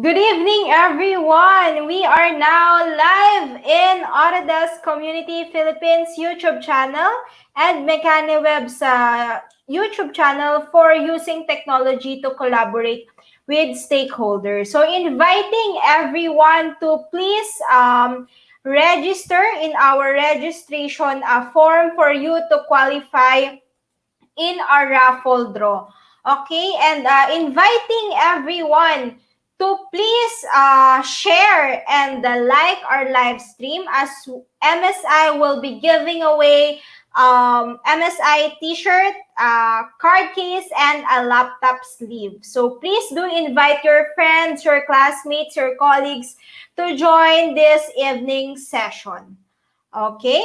Good evening, everyone. We are now live in Autodesk Community Philippines YouTube channel and Mekane Web's YouTube channel for using technology to collaborate with stakeholders. So inviting everyone to please register in our registration form for you to qualify in our raffle draw. Okay, and inviting everyone to please share and like our live stream as MSI will be giving away MSI t-shirt, card case, and a laptop sleeve. So please do invite your friends, your classmates, your colleagues to join this evening session. Okay?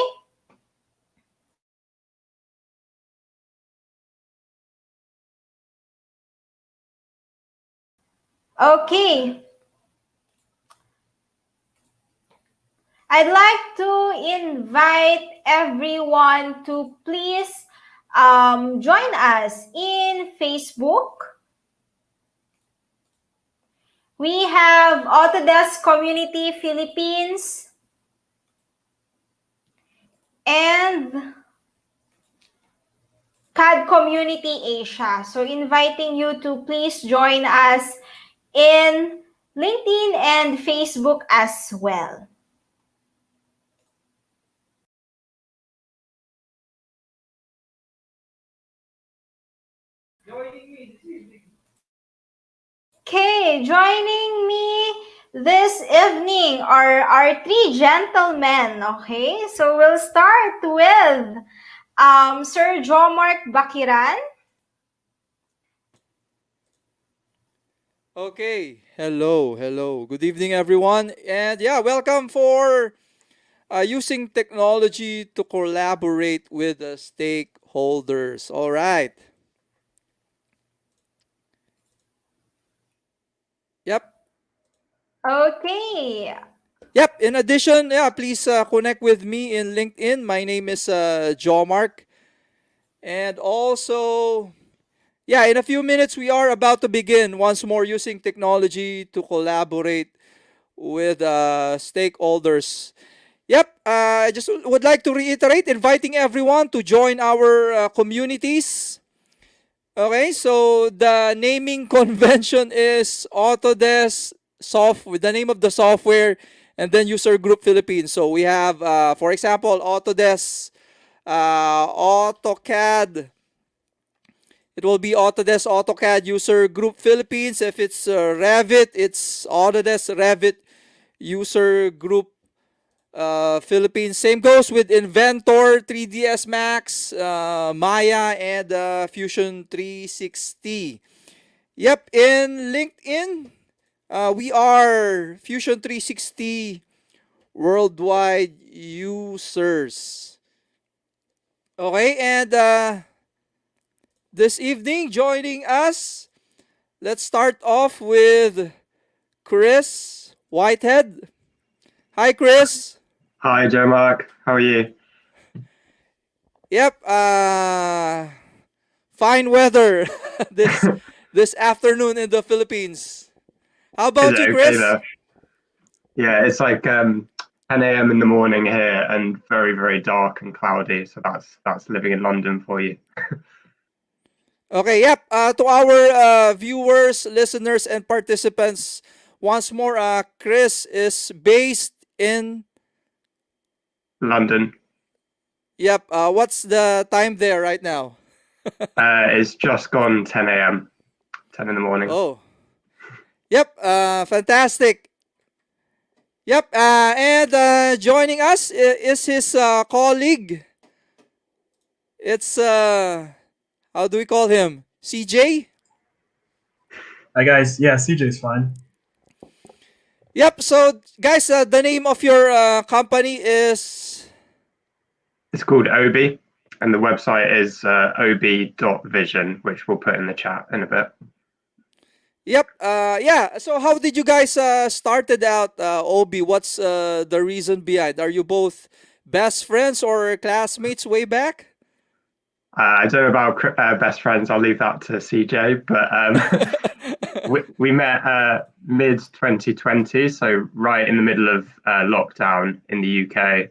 Okay. I'd like to invite everyone to please join us in Facebook. We have Autodesk Community Philippines and CAD Community Asia. So inviting you to please join us in LinkedIn and Facebook as well. Okay, joining me this evening are our three gentlemen. Okay, so we'll start with Sir Jomark Bakiran. Okay, hello. Good evening, everyone. And yeah, welcome for using technology to collaborate with the stakeholders. All right. Yep. Okay. Yep. In addition, yeah, please connect with me in LinkedIn. My name is Jomark. And also, yeah, in a few minutes, we are about to begin once more using technology to collaborate with stakeholders. Yep, I just would like to reiterate, inviting everyone to join our communities. Okay, so the naming convention is Autodesk with the name of the software, and then user group Philippines. So we have, for example, Autodesk, AutoCAD. It will be Autodesk AutoCAD user group Philippines. If it's Revit, it's Autodesk Revit user group Philippines. Same goes with Inventor, 3ds Max, Maya, and Fusion 360. Yep, in LinkedIn, we are Fusion 360 worldwide users. Okay, and this evening, joining us, let's start off with Chris Whitehead. Hi, Chris. Hi, Joe Mark. How are you? Yep. Fine weather this afternoon in the Philippines. How Is about it you, okay Chris? there? Yeah, it's like 10 a.m. in the morning here and very, very dark and cloudy. So that's living in London for you. Okay. Yep. To our viewers, listeners, and participants, once more, Chris is based in. London. Yep. What's the time there right now? It's just gone 10 a.m. 10 in the morning. Oh. Yep. Fantastic. Yep. And joining us is his colleague. It's how do we call him? CJ? Hi guys, yeah, CJ's fine. Yep, so guys, the name of your company is? It's called Obi, and the website is obi.vision, which we'll put in the chat in a bit. Yep, yeah, so how did you guys started out Obi? What's the reason behind? Are you both best friends or classmates way back? I don't know about best friends. I'll leave that to CJ, but we met mid 2020, so right in the middle of lockdown in the UK.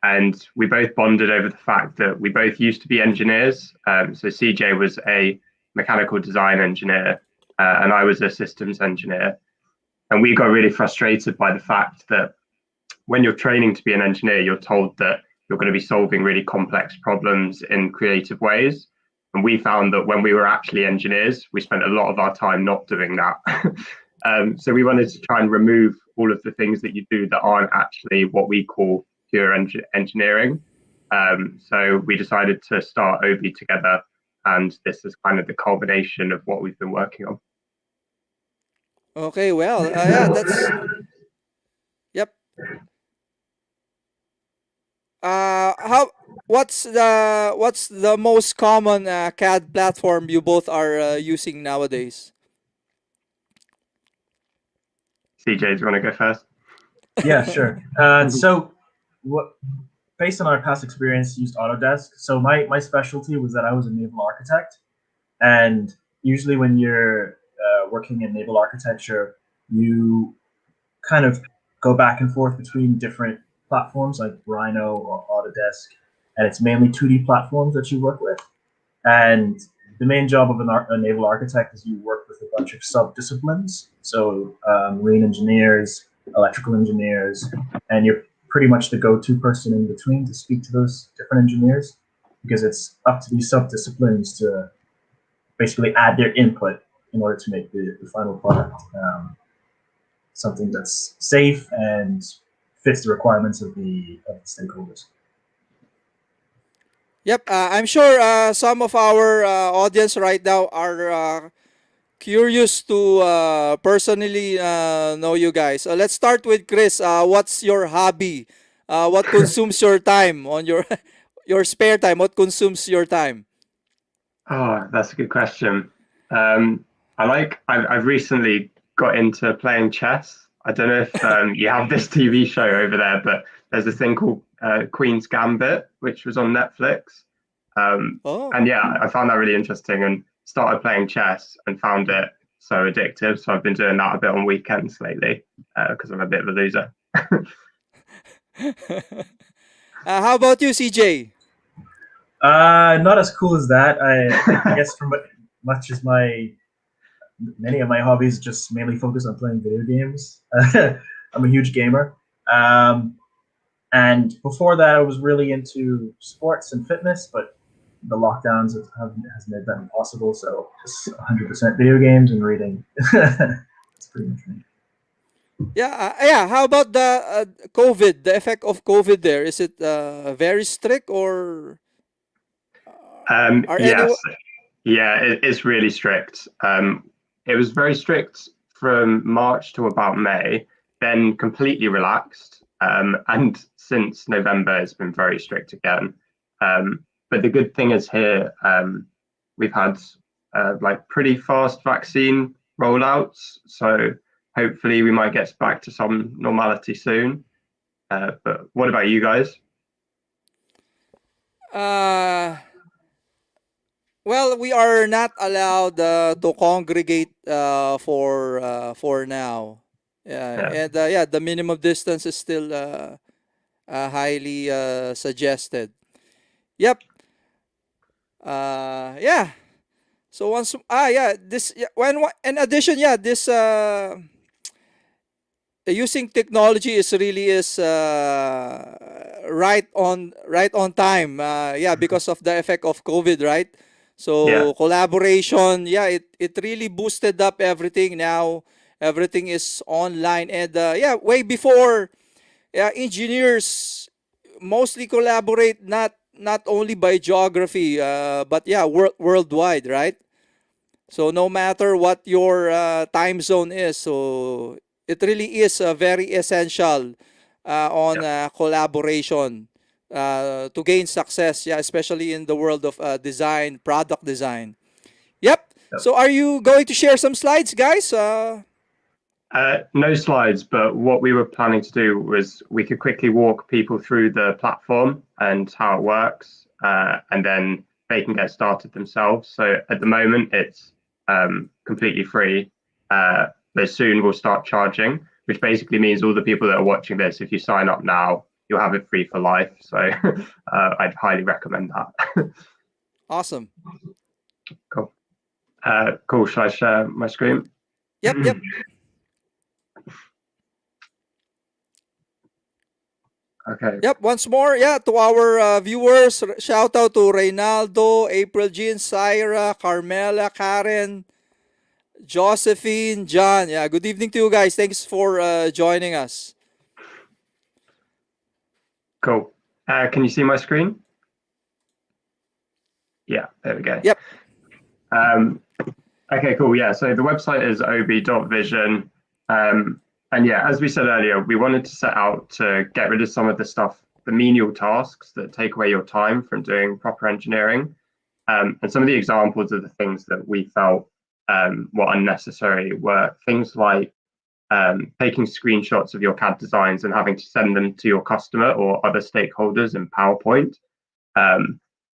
And we both bonded over the fact that we both used to be engineers. So CJ was a mechanical design engineer, and I was a systems engineer. And we got really frustrated by the fact that when you're training to be an engineer, you're told that you're going to be solving really complex problems in creative ways. And we found that when we were actually engineers, we spent a lot of our time not doing that. So we wanted to try and remove all of the things that you do that aren't actually what we call pure engineering. So we decided to start Obi together, and this is kind of the culmination of what we've been working on. Okay, well, yeah, that's yep. How what's the most common CAD platform you both are using nowadays? CJ, do you want to go first? Yeah, sure. So, what, based on our past experience, used Autodesk. So my specialty was that I was a naval architect, and usually when you're working in naval architecture, you kind of go back and forth between different platforms like Rhino or Autodesk, and it's mainly 2D platforms that you work with. And the main job of a naval architect is you work with a bunch of sub-disciplines. So marine engineers, electrical engineers, and you're pretty much the go-to person in between to speak to those different engineers, because it's up to these sub-disciplines to basically add their input in order to make the final product something that's safe and fits the requirements of the stakeholders. Yep, I'm sure some of our audience right now are curious to personally know you guys. Let's start with Chris. What's your hobby? What consumes your time on your your spare time? What consumes your time? Oh, that's a good question. I've recently got into playing chess. I don't know if you have this TV show over there, but there's a thing called Queen's Gambit, which was on Netflix. Oh. And yeah, I found that really interesting and started playing chess and found it so addictive. So I've been doing that a bit on weekends lately because I'm a bit of a loser. How about you, CJ? Not as cool as that. I guess from much as many of my hobbies just mainly focus on playing video games. I'm a huge gamer. And before that, I was really into sports and fitness, but the lockdowns has made that impossible. So just 100% video games and reading. That's pretty much me. Yeah. How about the COVID? The effect of COVID there, is it very strict or are Yes, anyone? yeah, it's really strict. It was very strict from March to about May, then completely relaxed. And since November, it's been very strict again. But the good thing is here, we've had like pretty fast vaccine rollouts. So hopefully we might get back to some normality soon. But what about you guys? Uh, well, we are not allowed to congregate for now. Yeah, Yeah. and yeah, the minimum distance is still highly suggested. Yep. Yeah. So once yeah, this yeah, in addition, yeah, this using technology is really is right on time. Yeah, because of the effect of COVID, right? Yeah. So collaboration, yeah, it really boosted up everything. Now everything is online, and yeah, way before, yeah, engineers mostly collaborate not only by geography, but yeah, worldwide, right? So no matter what your time zone is, so it really is very essential on Yeah. collaboration to gain success. Yeah, especially in the world of design, product design. Yep. Yeah. So are you going to share some slides, guys? No slides, but what we were planning to do was we could quickly walk people through the platform and how it works, and then they can get started themselves. So at the moment, it's completely free, but soon we'll start charging, which basically means all the people that are watching this, if you sign up now, you'll have it free for life. So I'd highly recommend that. Awesome. Cool. Cool. Shall I share my screen? Yep. Okay. Yep. Once more, to our viewers, shout out to Reynaldo, April Jean, Syra, Carmela, Karen, Josephine, John. Yeah, good evening to you guys. Thanks for joining us. Cool. Can you see my screen? Yeah, there we go. Yep. Okay, cool. Yeah, so the website is ob.vision. And yeah, as we said earlier, we wanted to set out to get rid of some of the stuff, the menial tasks that take away your time from doing proper engineering. And some of the examples of the things that we felt were unnecessary were things like taking screenshots of your CAD designs and having to send them to your customer or other stakeholders in PowerPoint.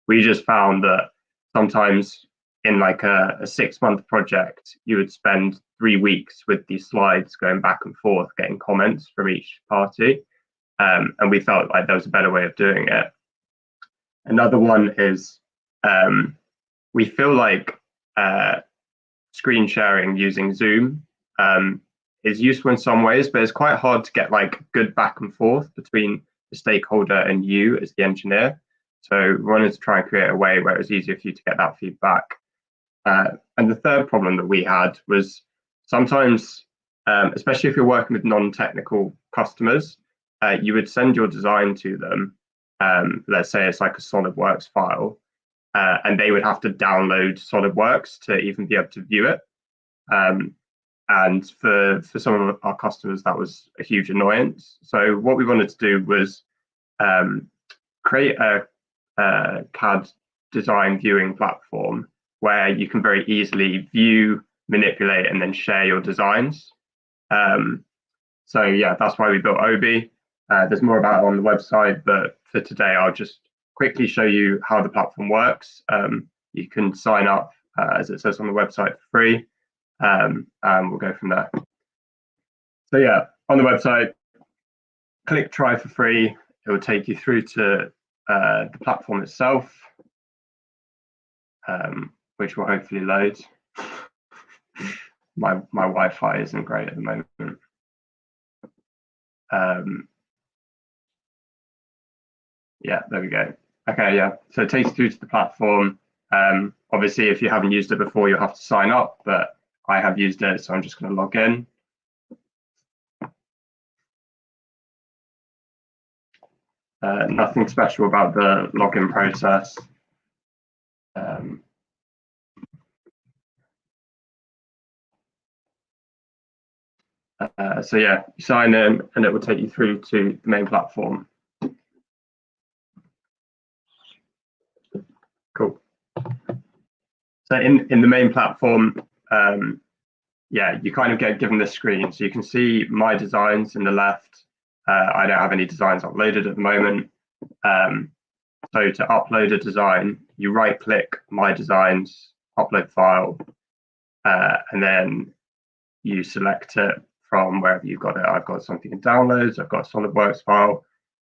We just found that sometimes in like a 6-month project, you would spend 3 weeks with these slides going back and forth, getting comments from each party. And we felt like there was a better way of doing it. Another one is we feel like screen sharing using Zoom is useful in some ways, but it's quite hard to get like good back and forth between the stakeholder and you as the engineer. So we wanted to try and create a way where it was easier for you to get that feedback. And the third problem that we had was sometimes, especially if you're working with non-technical customers, you would send your design to them. Let's say it's like a SolidWorks file, and they would have to download SolidWorks to even be able to view it. And for some of our customers, that was a huge annoyance. So what we wanted to do was create a CAD design viewing platform where you can very easily view, manipulate, and then share your designs. So yeah, that's why we built Obi. There's more about it on the website, but for today, I'll just quickly show you how the platform works. You can sign up, as it says on the website, for free, and we'll go from there. So yeah, on the website, click try for free. It will take you through to the platform itself, which will hopefully load. My Wi-Fi isn't great at the moment. Yeah, there we go. Okay, yeah. So it takes you through to the platform. Obviously, if you haven't used it before, you'll have to sign up, but I have used it, so I'm just going to log in. Nothing special about the login process. So yeah, you sign in and it will take you through to the main platform. Cool. So in the main platform, yeah, you kind of get given this screen. So you can see my designs in the left. I don't have any designs uploaded at the moment. So to upload a design, you right click my designs, upload file, and then you select it from wherever you've got it. I've got something in downloads, I've got a SolidWorks file.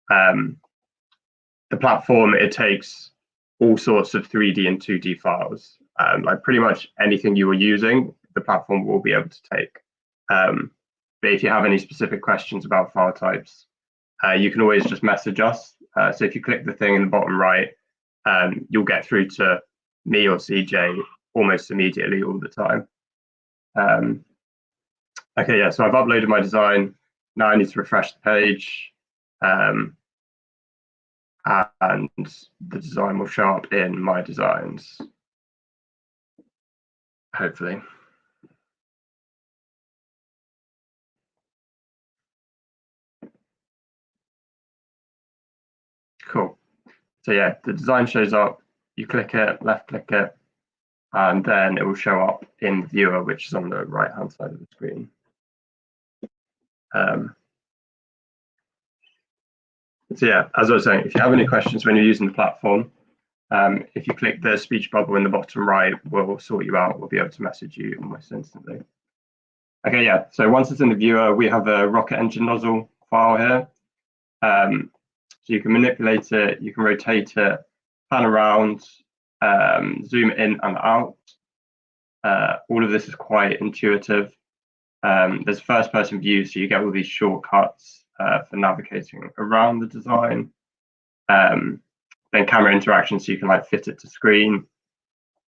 The platform, it takes all sorts of 3D and 2D files. Like pretty much anything you are using, the platform will be able to take. But if you have any specific questions about file types, you can always just message us. So if you click the thing in the bottom right, you'll get through to me or CJ almost immediately all the time. Okay, yeah, so I've uploaded my design. Now I need to refresh the page. And the design will show up in my designs, hopefully. Cool. So yeah, the design shows up, you click it, left click it, and then it will show up in the viewer, which is on the right-hand side of the screen. So yeah, as I was saying, if you have any questions when you're using the platform, If you click the speech bubble in the bottom right, we'll sort you out. We'll be able to message you almost instantly. Okay, yeah. So once it's in the viewer, we have a rocket engine nozzle file here. So you can manipulate it, you can rotate it, pan around, zoom in and out. All of this is quite intuitive. There's first-person view, so you get all these shortcuts for navigating around the design. Then camera interaction, so you can like fit it to screen,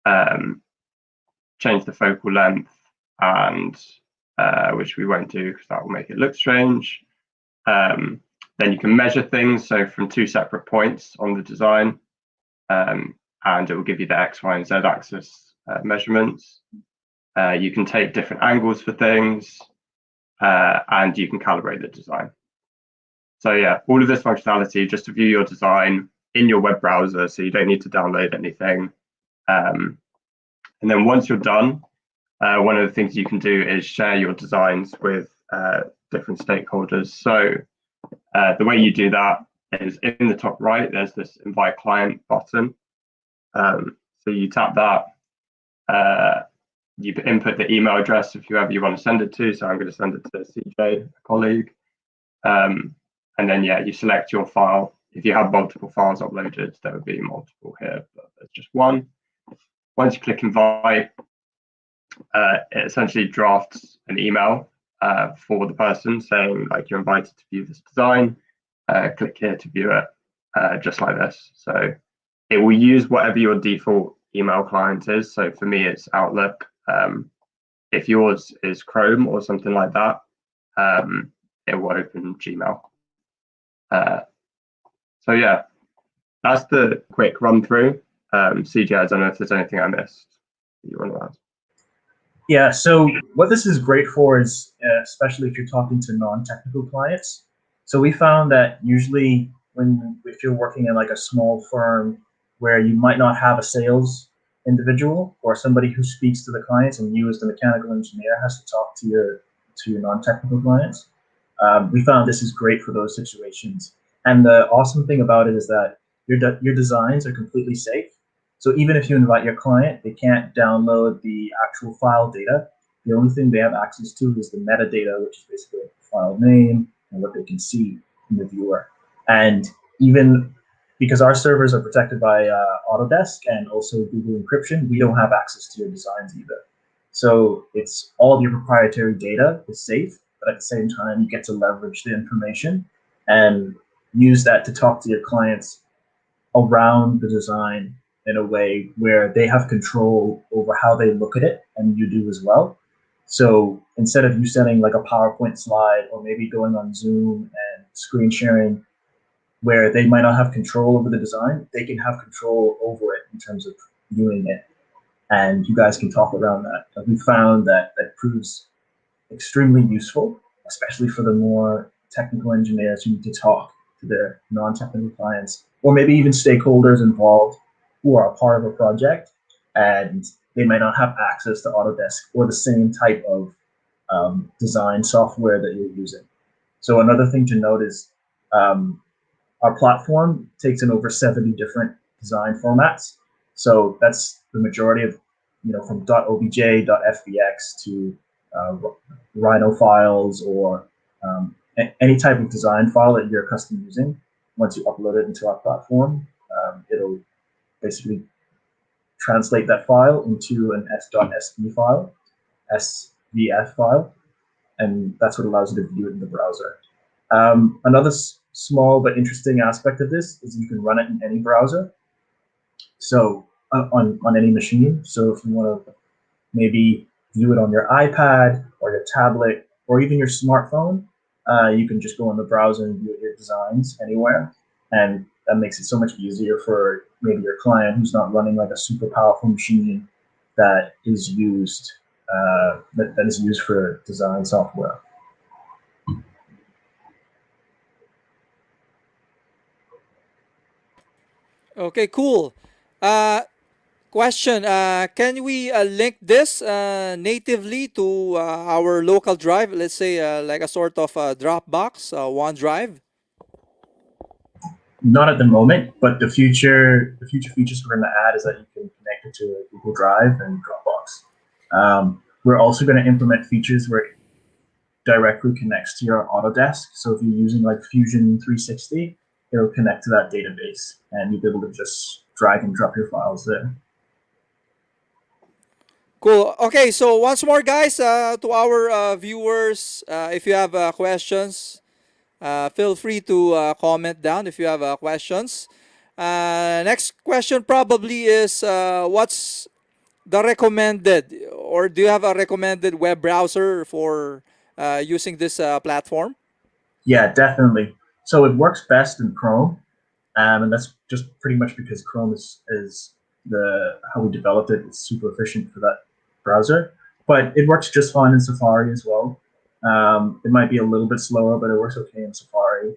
change the focal length, and which we won't do because that will make it look strange. Then you can measure things, so from 2 separate points on the design, and it will give you the X, Y, and Z axis measurements. You can take different angles for things, and you can calibrate the design. So yeah, all of this functionality just to view your design in your web browser, so you don't need to download anything. And then once you're done, one of the things you can do is share your designs with different stakeholders. So the way you do that is in the top right, there's this invite client button. So you tap that, you input the email address of whoever you want to send it to. So I'm going to send it to CJ, a colleague. And then, yeah, you select your file. If you have multiple files uploaded, there would be multiple here, but there's just one. Once you click invite, it essentially drafts an email for the person saying, like, you're invited to view this design. Click here to view it, just like this. So it will use whatever your default email client is. So for me, it's Outlook. If yours is Chrome or something like that, it will open Gmail. So yeah, that's the quick run through. CJ, I don't know if there's anything I missed that you want to ask. Yeah, so what this is great for is, especially if you're talking to non-technical clients. So we found that usually if you're working in like a small firm where you might not have a sales individual or somebody who speaks to the clients, and you as the mechanical engineer has to talk to your non-technical clients, we found this is great for those situations. And the awesome thing about it is that your designs are completely safe. So even if you invite your client, they can't download the actual file data. The only thing they have access to is the metadata, which is basically the file name and what they can see in the viewer. And even because our servers are protected by Autodesk and also Google encryption, we don't have access to your designs either. So it's all of your proprietary data is safe, but at the same time, you get to leverage the information and use that to talk to your clients around the design in a way where they have control over how they look at it, and you do as well. So instead of you sending like a PowerPoint slide or maybe going on Zoom and screen sharing where they might not have control over the design, they can have control over it in terms of viewing it. And you guys can talk around that. We found that proves extremely useful, especially for the more technical engineers who need to talk to their non-technical clients, or maybe even stakeholders involved who are a part of a project, and they might not have access to Autodesk or the same type of design software that you're using. So another thing to note is our platform takes in over 70 different design formats. So that's the majority of, from .obj, .fbx to Rhino files or any type of design file that you're custom using. Once you upload it into our platform, it'll basically translate that file into an s.sv file, svf file, and that's what allows you to view it in the browser. Another small but interesting aspect of this is you can run it in any browser, so on any machine. So if you want to maybe view it on your iPad or your tablet or even your smartphone, you can just go on the browser and view your designs anywhere. And that makes it so much easier for maybe your client who's not running like a super powerful machine that is used that is used for design software. Okay, cool. Question, can we link this natively to our local drive, let's say like a sort of Dropbox, OneDrive? Not at the moment, but the future features we're going to add is that you can connect it to Google Drive and Dropbox. We're also going to implement features where it directly connects to your Autodesk. So if you're using like Fusion 360, it'll connect to that database, and you'll be able to just drag and drop your files there. Cool. Okay, so once more, guys, to our viewers, if you have questions, feel free to comment down if you have questions. Next question probably is what's the recommended, or do you have a recommended web browser for using this platform? Yeah, definitely. So it works best in Chrome, and that's just pretty much because Chrome is the how we developed it. It's super efficient for that browser, but it works just fine in Safari as well. It might be a little bit slower, but it works okay in Safari.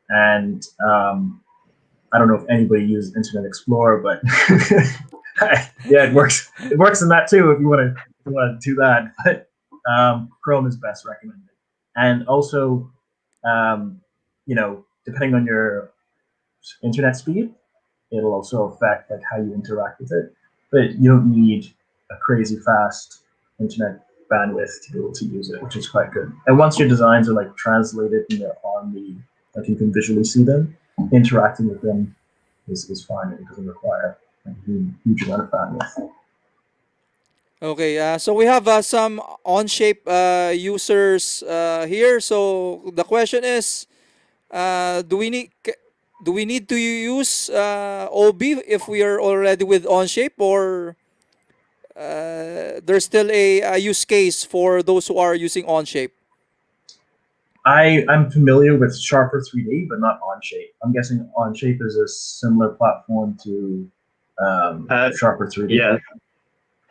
And I don't know if anybody uses Internet Explorer, but yeah, it works. It works in that too if you want to do that. But Chrome is best recommended, and also, depending on your internet speed, it'll also affect like how you interact with it. But you don't need a crazy fast internet bandwidth to be able to use it, which is quite good. And once your designs are like translated and they're on the, like you can visually see them, interacting with them is fine. It doesn't require a huge amount of bandwidth. Okay, so we have some Onshape users here. So the question is, do we need to use OB if we are already with Onshape, or there's still a use case for those who are using Onshape? I'm familiar with Sharper 3D, but not Onshape. I'm guessing Onshape is a similar platform to Sharper 3D.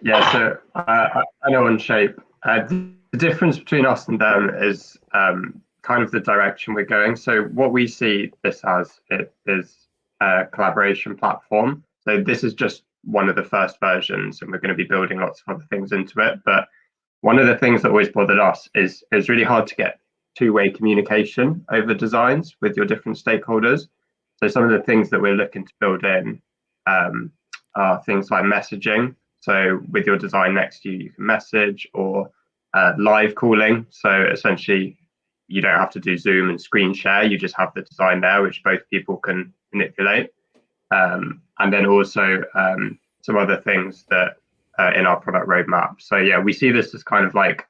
Yeah. So I know Onshape. The difference between us and them is kind of the direction we're going. So what we see this as, it is a collaboration platform. So this is just one of the first versions, and we're going to be building lots of other things into it. But one of the things that always bothered us is it's really hard to get two-way communication over designs with your different stakeholders. So some of the things that we're looking to build in are things like messaging. So with your design next to you, you can message, or live calling. So essentially, you don't have to do Zoom and screen share. You just have the design there, which both people can manipulate. And then also some other things that in our product roadmap. So yeah, we see this as kind of like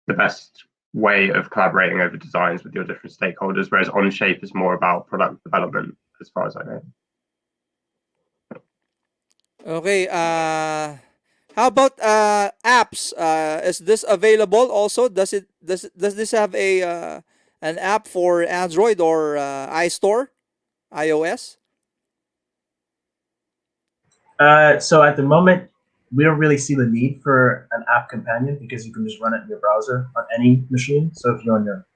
the best way of collaborating over designs with your different stakeholders, whereas Onshape is more about product development, as far as I know. Okay, how about apps? Is this available also? Does this have a an app for Android or iStore, iOS? So at the moment, we don't really see the need for an app companion because you can just run it in your browser on any machine. So if you're on your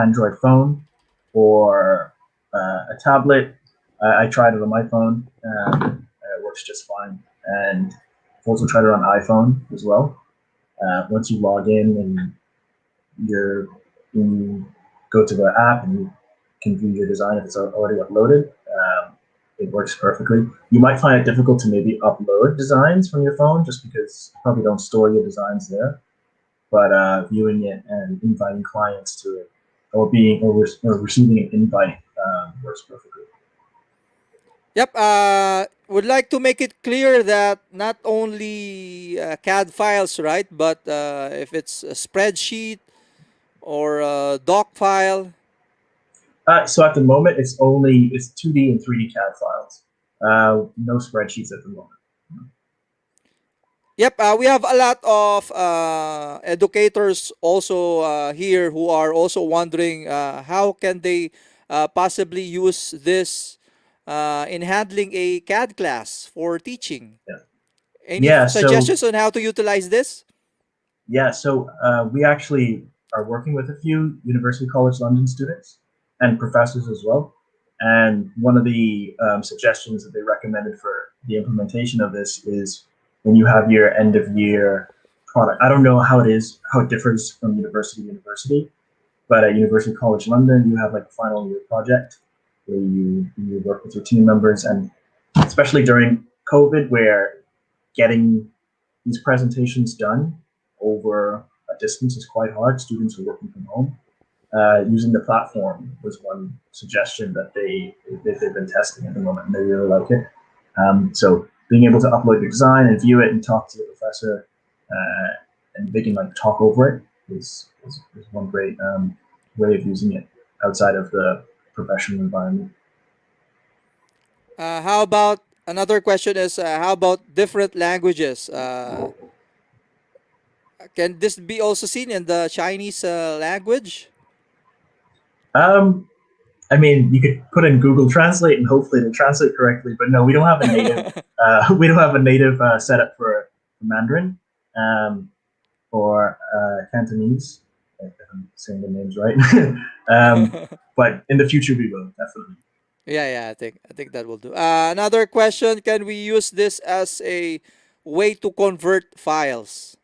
Android phone or a tablet, I tried it on my phone. It works just fine. And I've also tried it on iPhone as well. Once you log in and you go to the app and you can view your design if it's already uploaded, it works perfectly. You might find it difficult to maybe upload designs from your phone just because you probably don't store your designs there. But viewing it and inviting clients to it, or receiving an invite works perfectly. Yep. Would like to make it clear that not only CAD files, right? But if it's a spreadsheet or a doc file. So at the moment, it's 2D and 3D CAD files. No spreadsheets at the moment. Yep, we have a lot of educators also here who are also wondering how can they possibly use this in handling a CAD class for teaching. Yeah. Any suggestions on how to utilize this? Yeah, so we actually are working with a few University College London students and professors as well. And one of the suggestions that they recommended for the implementation of this is when you have your end of year product. I don't know how it differs from university to university, but at University College London, you have like a final year project. where you work with your team members, and especially during COVID, where getting these presentations done over a distance is quite hard. Students are working from home. Using the platform was one suggestion that they've been testing at the moment, and they really like it. So being able to upload your design and view it and talk to the professor, and they can like talk over it is one great way of using it outside of the professional environment. How about another question is how about different languages? Can this be also seen in the Chinese language? Um, I mean, you could put in Google Translate and hopefully it'll translate correctly. But no, we don't have a native. We don't have a native setup for Mandarin or Cantonese. If I'm saying the names right. But in the future, we will definitely. Yeah, I think that will do. Another question: can we use this as a way to convert files?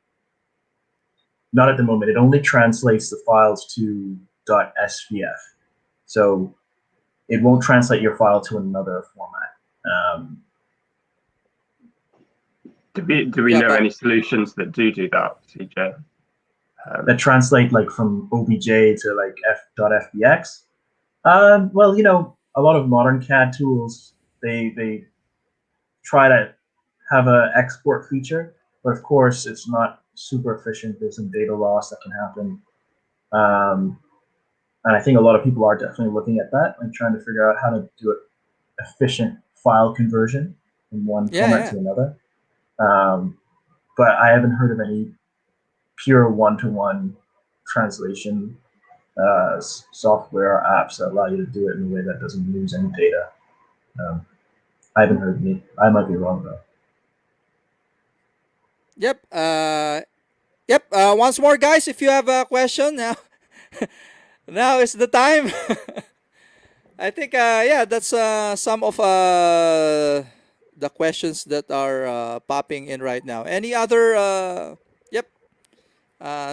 Not at the moment. It only translates the files to .svf, so it won't translate your file to another format. Do we Yeah, know but any solutions that do that, CJ? That translate like from OBJ to like f.fbx. Well, a lot of modern CAD tools they try to have a export feature, but of course it's not super efficient. There's some data loss that can happen, and I think a lot of people are definitely looking at that and trying to figure out how to do efficient file conversion from one yeah, format yeah. to another. But I haven't heard of any pure one-to-one translation software or apps that allow you to do it in a way that doesn't lose any data. Um, I haven't heard of any. I might be wrong though. Yep. Yep. Once more, guys, if you have a question now, now is the time. I think yeah, that's some of the questions that are popping in right now. Any other yep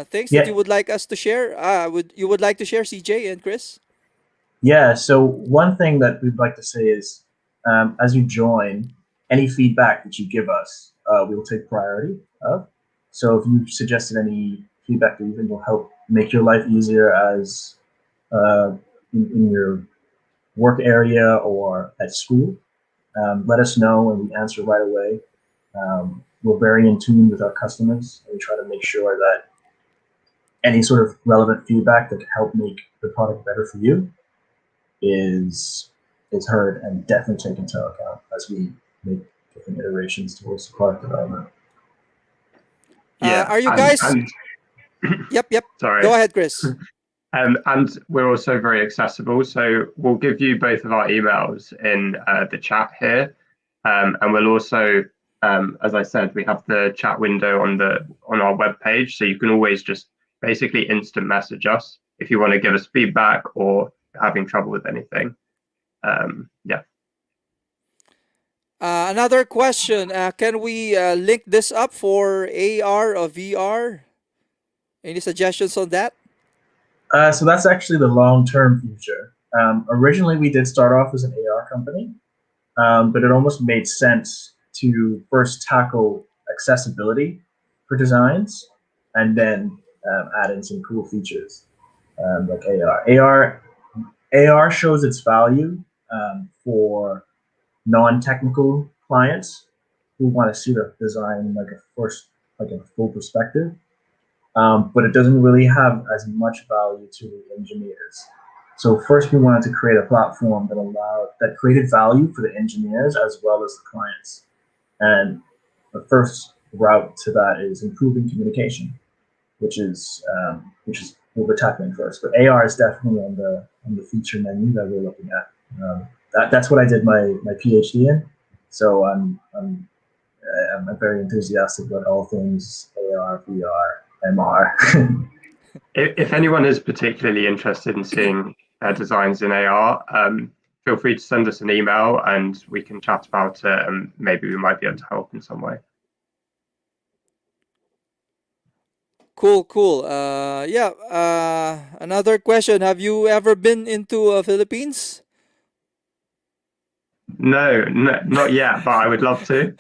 things that you Yeah, would like us to share? Would you would like to share, CJ and Chris? yeah. So one thing that we'd like to say is, as you join, any feedback that you give us, we will take priority of. So if you suggested any feedback that you think will help make your life easier as in your work area or at school, let us know and we answer right away. We're very in tune with our customers and we try to make sure that any sort of relevant feedback that can help make the product better for you is heard and definitely taken into account as we make different iterations towards the product development. Yeah, Are you and guys? Yep, yep. sorry. Go ahead, Chris. And we're also very accessible, so we'll give you both of our emails in the chat here, and we'll also, as I said, we have the chat window on our webpage, so you can always just basically instant message us if you want to give us feedback or having trouble with anything. Yeah. Another question: can we link this up for AR or VR? Any suggestions on that? So that's actually the long-term future. Originally, we did start off as an AR company, but it almost made sense to first tackle accessibility for designs and then add in some cool features like AR. AR shows its value for non-technical clients who want to see the design like a full perspective. But it doesn't really have as much value to engineers. So first, we wanted to create a platform that created value for the engineers as well as the clients. And the first route to that is improving communication, which is what we're tackling first. But AR is definitely on the feature menu that we're looking at. That's what I did my PhD in. So I'm very enthusiastic about all things AR, VR, MR. If anyone is particularly interested in seeing designs in AR, feel free to send us an email and we can chat about it and maybe we might be able to help in some way. Cool. Yeah. Another question: have you ever been into Philippines? No, not yet, but I would love to.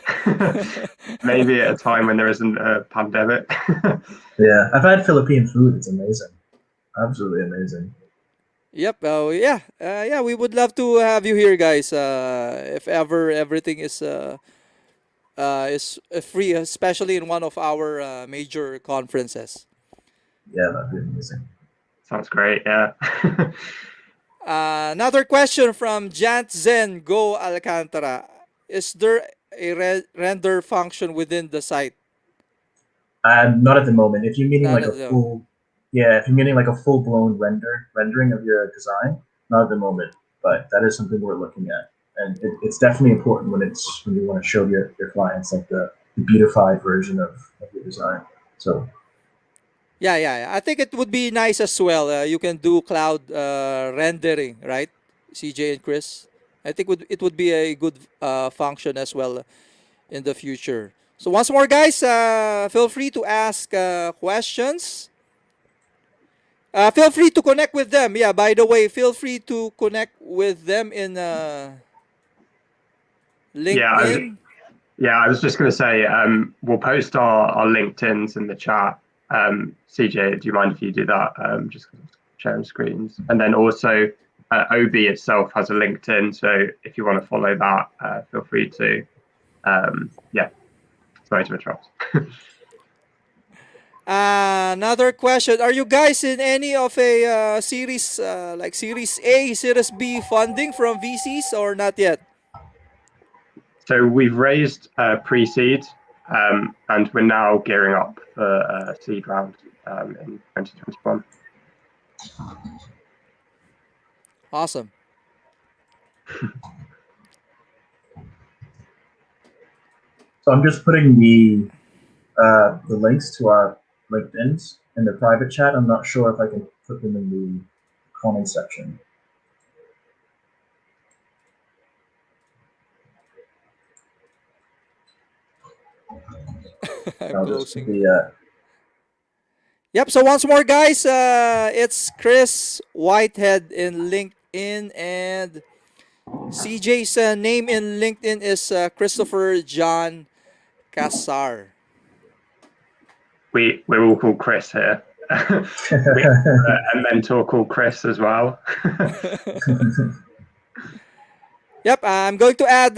Maybe at a time when there isn't a pandemic. Yeah, I've had Philippine food. It's amazing, absolutely amazing. Yep. Yeah. Yeah. We would love to have you here, guys. If ever everything is free, especially in one of our major conferences. Yeah, that'd be amazing. Sounds great. Yeah. Another question from Jant Zen Go Alcantara. Is there a render function within the site? Not at the moment. If you're meaning None like of a them. full, yeah, if you're meaning like a full blown rendering of your design, not at the moment. But that is something we're looking at, and it's definitely important when you want to show your clients like the beautified version of your design. So Yeah. I think it would be nice as well. You can do cloud rendering, right? CJ and Chris. I think it would be a good function as well in the future. So once more, guys, feel free to ask questions. Feel free to connect with them. Yeah, by the way, feel free to connect with them in Yeah, LinkedIn. I was just going to say, we'll post our LinkedIn's in the chat. CJ, do you mind if you do that? Just sharing screens. And then also, OB itself has a LinkedIn. So if you want to follow that, feel free to. Yeah, sorry to interrupt. Another question. Are you guys in any of a series like Series A, Series B funding from VCs or not yet? So we've raised pre-seed, and we're now gearing up for seed round in 2021. Awesome. so I'm just putting the links to our LinkedIn's in the private chat. I'm not sure if I can put them in the comment section. I'm I'll just put closing. the Yep. So once more, guys, it's Chris Whitehead in LinkedIn, and CJ's name in LinkedIn is Christopher John Casar. We're all called Chris here. We have a mentor called Chris as well. Yep. I'm going to add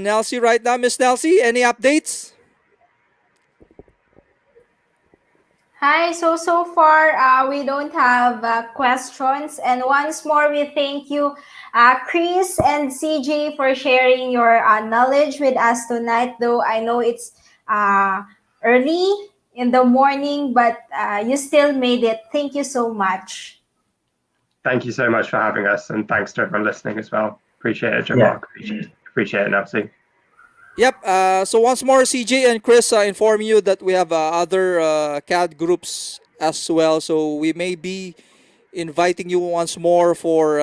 Nelsie right now. Miss Nelsie, any updates? Hi, so far we don't have questions. And once more, we thank you, Chris and CJ, for sharing your knowledge with us tonight. Though I know it's early in the morning, but you still made it. Thank you so much. Thank you so much for having us, and thanks to everyone listening as well. Appreciate it, John Yeah. Mark. Appreciate it, Nancy. Yep. So once more, CJ and Chris inform you that we have other CAD groups as well. So we may be inviting you once more for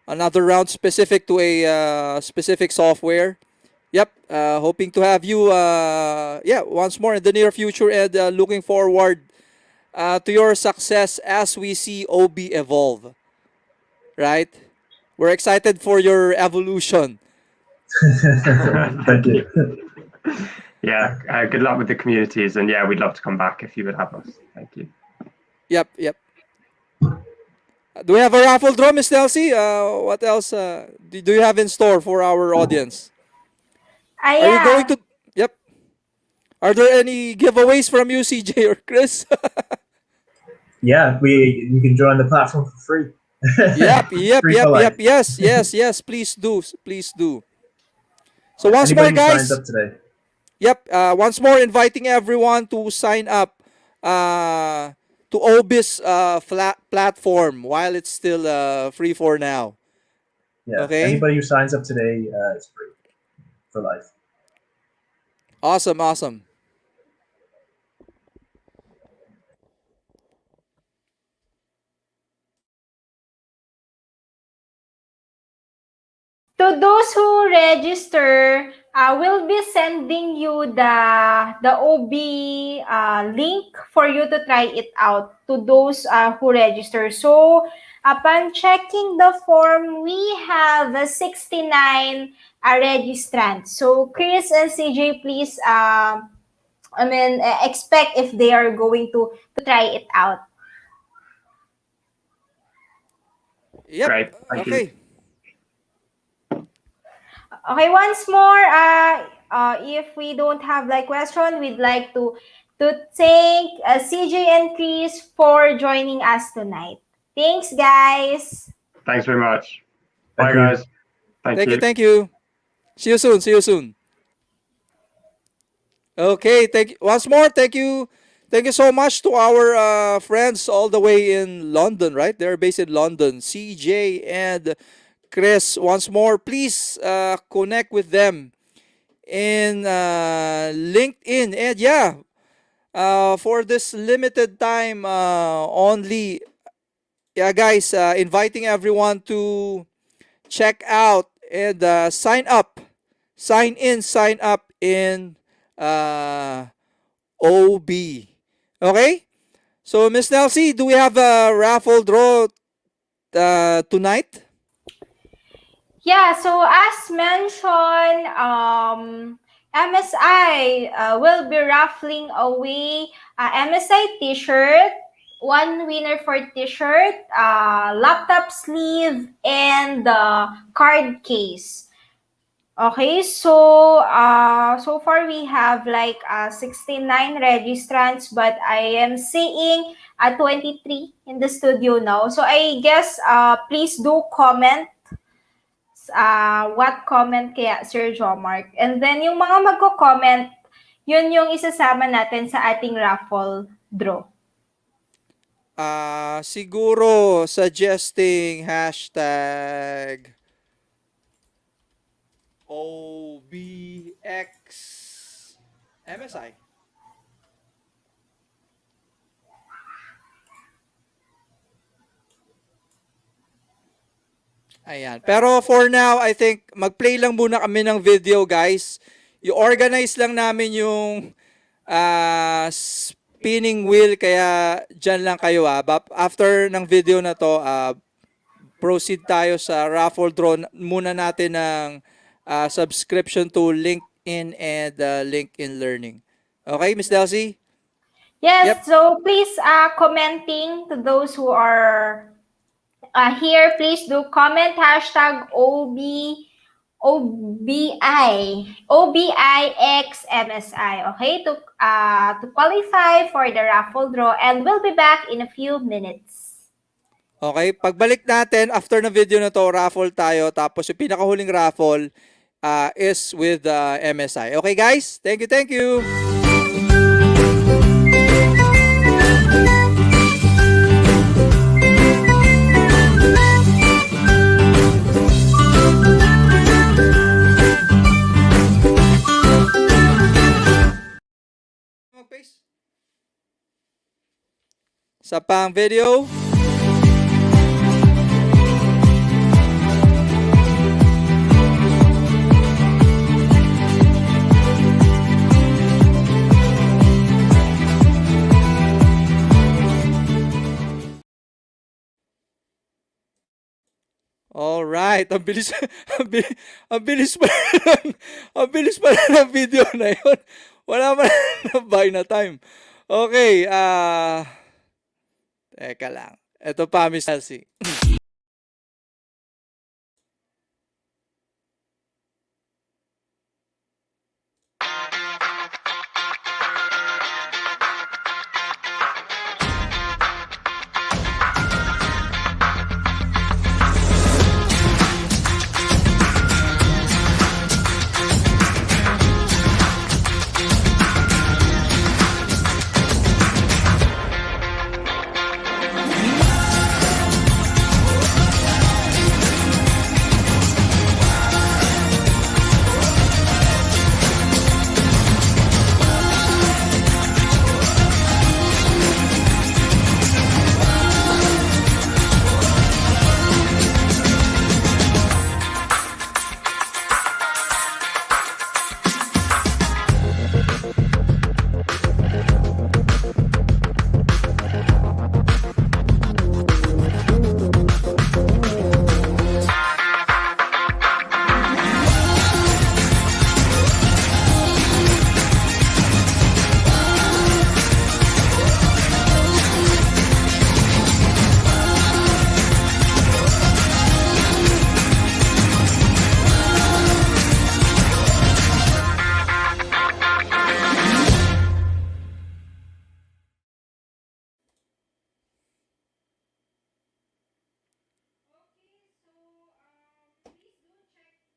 another round specific to a specific software. Yep. Hoping to have you, once more in the near future, and looking forward to your success as we see OB evolve. Right? We're excited for your evolution. Thank you. Yeah, good luck with the communities, and yeah, we'd love to come back if you would have us. Thank you. Yep. Do we have a raffle draw, Miss Nelsie? What else do you have in store for our audience? Are you going Yeah. to? Yep. Are there any giveaways from you, CJ or Chris? Yeah, you can join the platform for free. Yep. Free for life. Yes. Please do. So once more, Anybody who signs guys. up today. Yep. Once more, inviting everyone to sign up to OBIS platform while it's still free for now. Yeah. Okay. Anybody who signs up today is free for life. Awesome. To those who register, we'll be sending you the OB link for you to try it out to those who register. So Upon checking the form, we have 69 registrants. So Chris and CJ, please, expect if they are going to try it out. Yep. Great, thank you. Okay. Okay, once more, if we don't have like question, we'd like to thank CJ and Chris for joining us tonight. Thanks, guys. Thanks very much. Bye, Thank you. guys. Thank you. Thank you. See you soon. See you soon. Okay, thank you. Once more, thank you. Thank you so much to our friends all the way in London, right? They're based in London. CJ and Chris, once more, please connect with them in LinkedIn. And yeah, for this limited time only, yeah, guys, inviting everyone to check out and sign up, sign up in OB. Okay? So, Miss Nelsie, do we have a raffle draw tonight? Yeah, so as mentioned, MSI will be raffling away MSI t-shirt, one winner for t-shirt, laptop sleeve, and card case. Okay, so so far we have like 69 registrants, but I am seeing 23 in the studio now. So I guess please do comment what comment kaya Sir Jomark. And then yung mga magko-comment, yun yung isasama natin sa ating raffle draw. Siguro suggesting hashtag OBXMSI. Ayan. Pero for now, I think mag-play lang muna kami ng video, guys. I-organize lang namin yung spinning wheel, kaya dyan lang kayo. After ng video na to, proceed tayo sa raffle draw muna natin ng subscription to LinkedIn and Linkin Learning. Okay, Miss Delcy? Yes, Yep. so please commenting to those who are here, please do comment hashtag OBIXMSI, okay, to qualify for the raffle draw, and we'll be back in a few minutes. Okay, pagbalik natin, after ng video na to, raffle tayo, tapos yung pinakahuling raffle is with MSI. Okay, guys? Thank you, thank you! Sa pang video. All right, ang bilis ang bilis pa ang bilis pa ng video na 'yon. Wala man na buy na time. Okay, teka lang. Ito pa, Miss Elsie.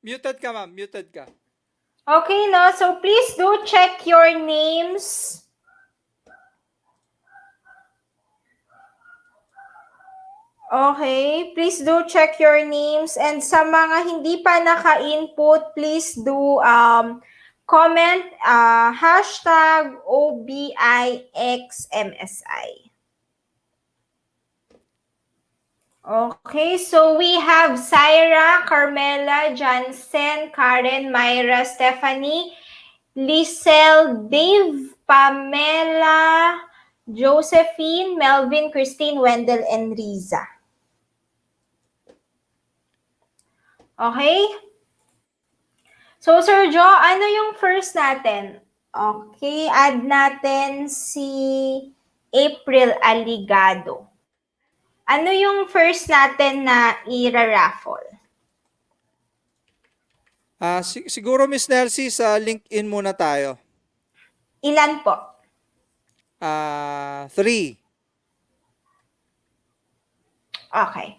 Muted ka, ma'am. Muted ka. Okay, no? So please do check your names. Okay, please do check your names. And sa mga hindi pa naka-input, please do comment hashtag OBIXMSI. Okay, so we have Syra, Carmela, Jansen, Karen, Myra, Stephanie, Lisel, Dave, Pamela, Josephine, Melvin, Christine, Wendell, and Riza. Okay? So, Sir Joe, ano yung first natin? Okay, add natin si April Aligado. Ano yung first natin na i-raffle? Siguro, Miss Nelsie, sa LinkedIn muna tayo. Ilan po? 3. Okay.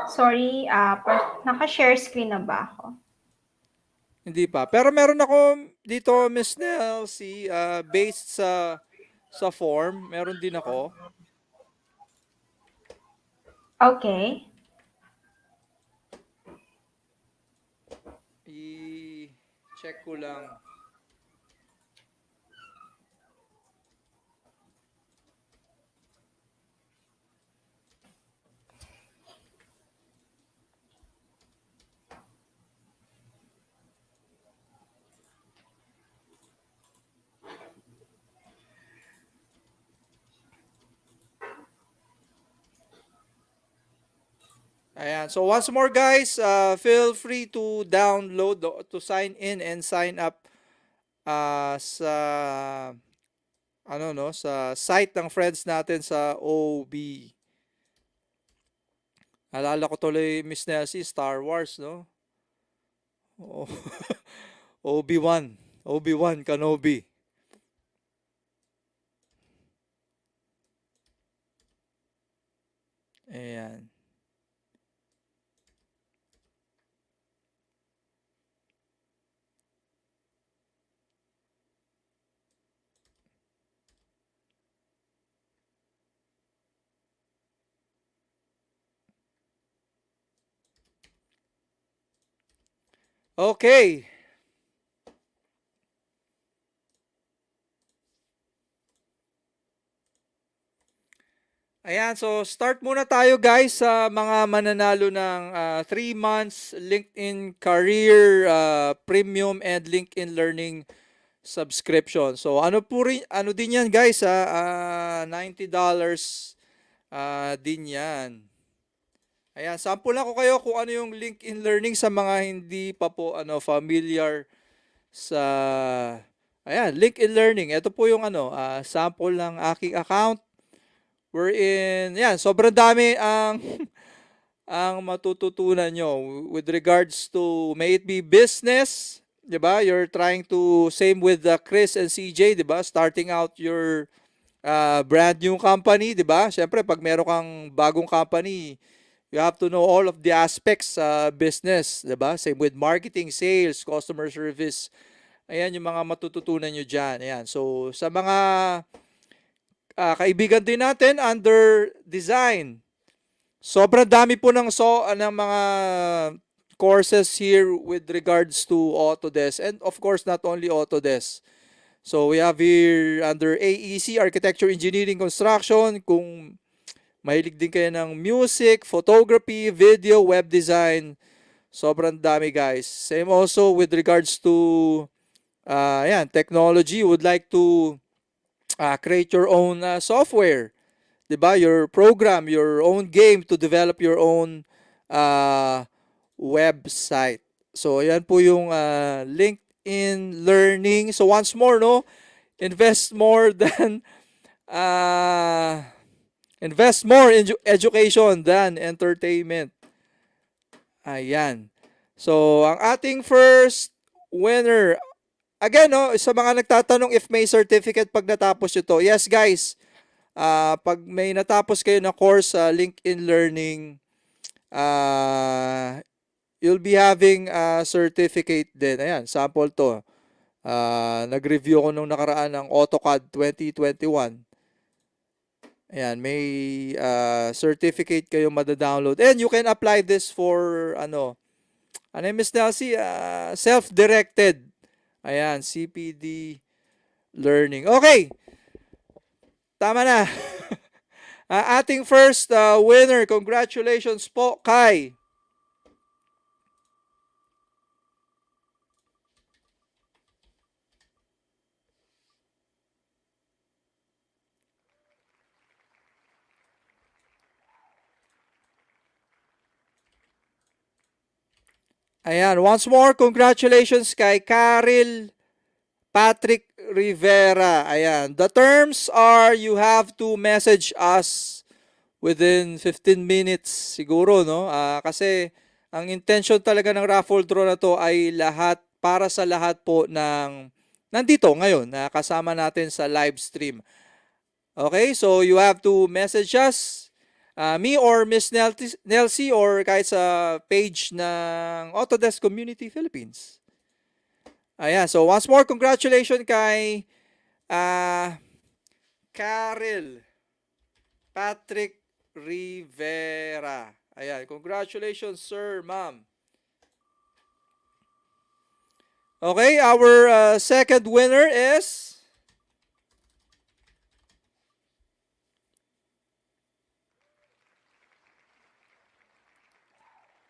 Sorry, naka-share screen na ba ako? Hindi pa. Pero meron ako dito, Miss Nelsie, based sa form. Meron din ako. Okay. I-check ko lang. Ayan. So once more guys, feel free to download, to sign in and sign up sa sa site ng friends natin sa OB. Alala ko tuloy, Miss Nelsie, Star Wars, no? Oh. Obi-Wan. Obi-Wan Kenobi. Ayan. Okay. Ayan, so start muna tayo guys sa mga mananalo ng 3 months LinkedIn Career Premium and LinkedIn Learning subscription. So ano din yan guys, $90 din yan. Ayan, sample ako kayo kung ano yung LinkedIn Learning sa mga hindi pa po familiar sa LinkedIn Learning. Ito po yung sample ng aking account. Sobrang dami ang ang matututunan nyo with regards to, may it be business, di ba? You're trying to, same with Chris and CJ, di ba? Starting out your brand new company, di ba? Siyempre, pag meron kang bagong company, you have to know all of the aspects sa business, di ba? Same with marketing, sales, customer service. Ayan yung mga matututunan nyo dyan. Ayan. So, sa mga kaibigan din natin under design. Sobrang dami po ng mga courses here with regards to Autodesk, and of course not only Autodesk. So we have here under AEC, Architecture, Engineering, Construction, kung mahilig din kayo ng music, photography, video, web design. Sobrang dami guys. Same also with regards to technology. You would like to create your own software, 'di ba? Your program, your own game to develop your own website. So ayan po yung LinkedIn Learning. So once more, no, invest more in education than entertainment. Ayan. So ang ating first winner again, no, sa mga nagtatanong if may certificate pag natapos nyo to. Yes, guys. Pag may natapos kayo na course sa LinkedIn Learning, you'll be having a certificate din. Ayan, sample to. Nag-review ko nung nakaraan ng AutoCAD 2021. Ayan, may certificate kayo mada-download. And you can apply this for, ano Miss Nelsie? Self-directed. Ayan, CPD learning. Okay, tama na. Ating first winner, congratulations po kay Ayan, once more, congratulations kay Karil Patrick Rivera. Ayan, the terms are you have to message us within 15 minutes siguro, no? Kasi ang intention talaga ng raffle draw na to ay para sa lahat po ng nandito ngayon na kasama natin sa live stream. Okay, so you have to message us, me or Miss Nelsie or kahit sa page ng Autodesk Community Philippines. Ayan, so once more, congratulations kay Karil Patrick Rivera. Ayan, congratulations sir, ma'am. Okay, our second winner is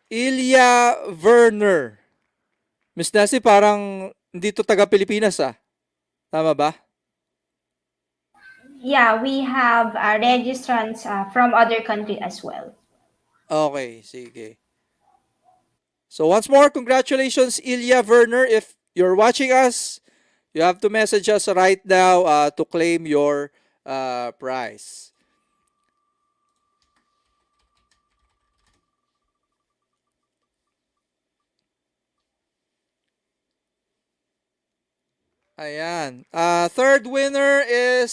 Ilya Werner. Miss Nancy, parang hindi to taga Pilipinas Tama ba? Yeah, we have registrants from other country as well. Okay, sige. So once more, congratulations Ilya Werner. If you're watching us, you have to message us right now to claim your prize. Ayan. Third winner is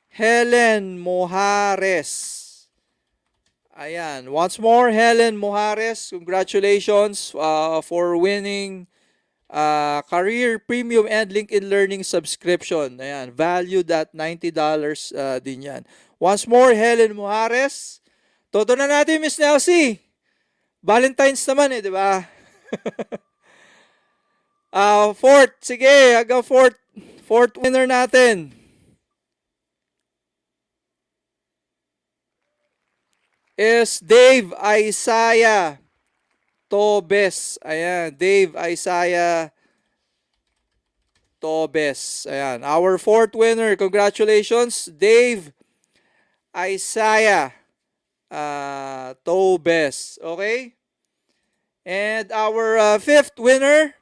Helen Mojares. Ayan. Once more, Helen Mojares, congratulations for winning Career Premium and LinkedIn Learning subscription. Ayan. Valued at $90 din yan. Once more, Helen Mojares. Toto na natin, Miss Nelsie. Valentine's naman di ba? Fourth, sige, hanggang fourth winner natin. Is Dave Isaiah Tobes. Ayan, Dave Isaiah Tobes. Ayan, our fourth winner. Congratulations, Dave Isaiah Tobes. Okay? And our fifth winner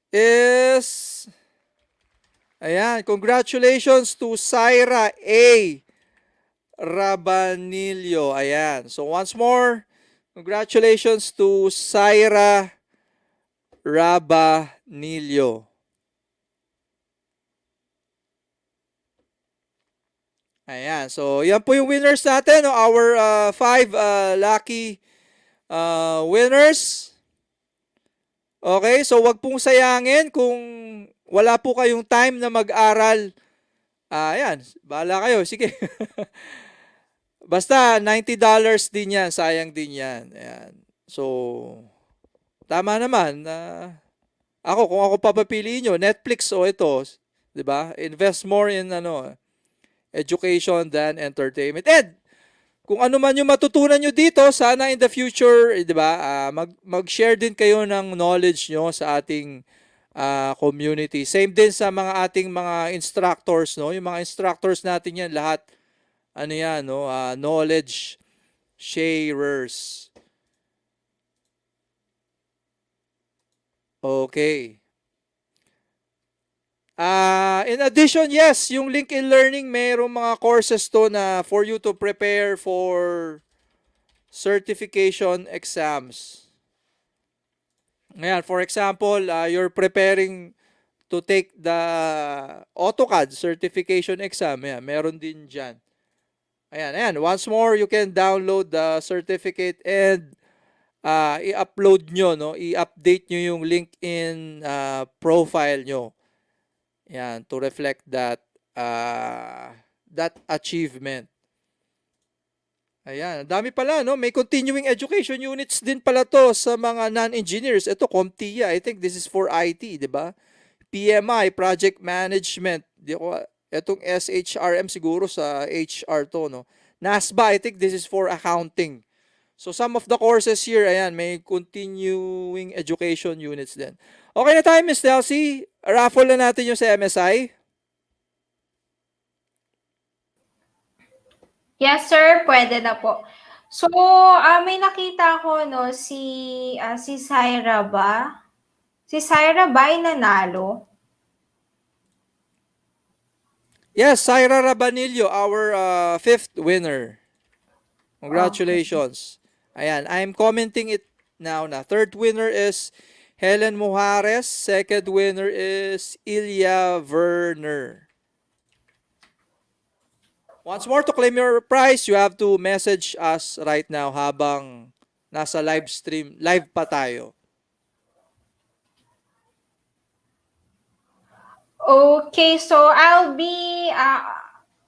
is, ayan, congratulations to Syra A. Rabanillo. Ayan. So once more, congratulations to Syra Rabanillo. Ayan. So yan po yung winners natin. Our 5 lucky winners. Okay, so wag pong sayangin kung wala po kayong time na mag-aral. Ayan, bahala kayo. Sige. Basta $90 din yan. Sayang din yan. Ayan. So, tama naman. Kung ako papapiliin nyo, Netflix o ito, di ba? Invest more in education than entertainment. And kung ano man yung matutunan nyo dito, sana in the future, di ba, mag-share din kayo ng knowledge nyo sa ating community. Same din sa mga ating mga instructors, no? Yung mga instructors natin yan, lahat, knowledge sharers. Okay. In addition, yes, yung Linkin Learning, mayroong mga courses to na for you to prepare for certification exams. Ayan, for example, you're preparing to take the AutoCAD certification exam. Ayan, meron din dyan. Ayan. Once more, you can download the certificate and i-upload nyo, no? I-update nyo yung LinkedIn profile nyo. Ayan, to reflect that achievement. Ayan, ang dami pala, no? May continuing education units din pala to sa mga non-engineers. Ito, CompTIA. I think this is for IT, di ba? PMI, Project Management. Itong SHRM siguro sa HR to, no? NASBA, I think this is for accounting. So some of the courses here, ayan, may continuing education units din. Okay na tayo, Miss Delcy. Raffle na natin yung sa MSI. Yes, sir. Pwede na po. So, may nakita ko, no, si Syra ba? Si Syra ba ay nanalo? Yes, Syra Rabanillo, our fifth winner. Congratulations. Ayan, I'm commenting it now na. Third winner is Helen Mujares. Second winner is Ilya Werner. Once more, to claim your prize, you have to message us right now habang nasa live pa tayo. Okay, so I'll be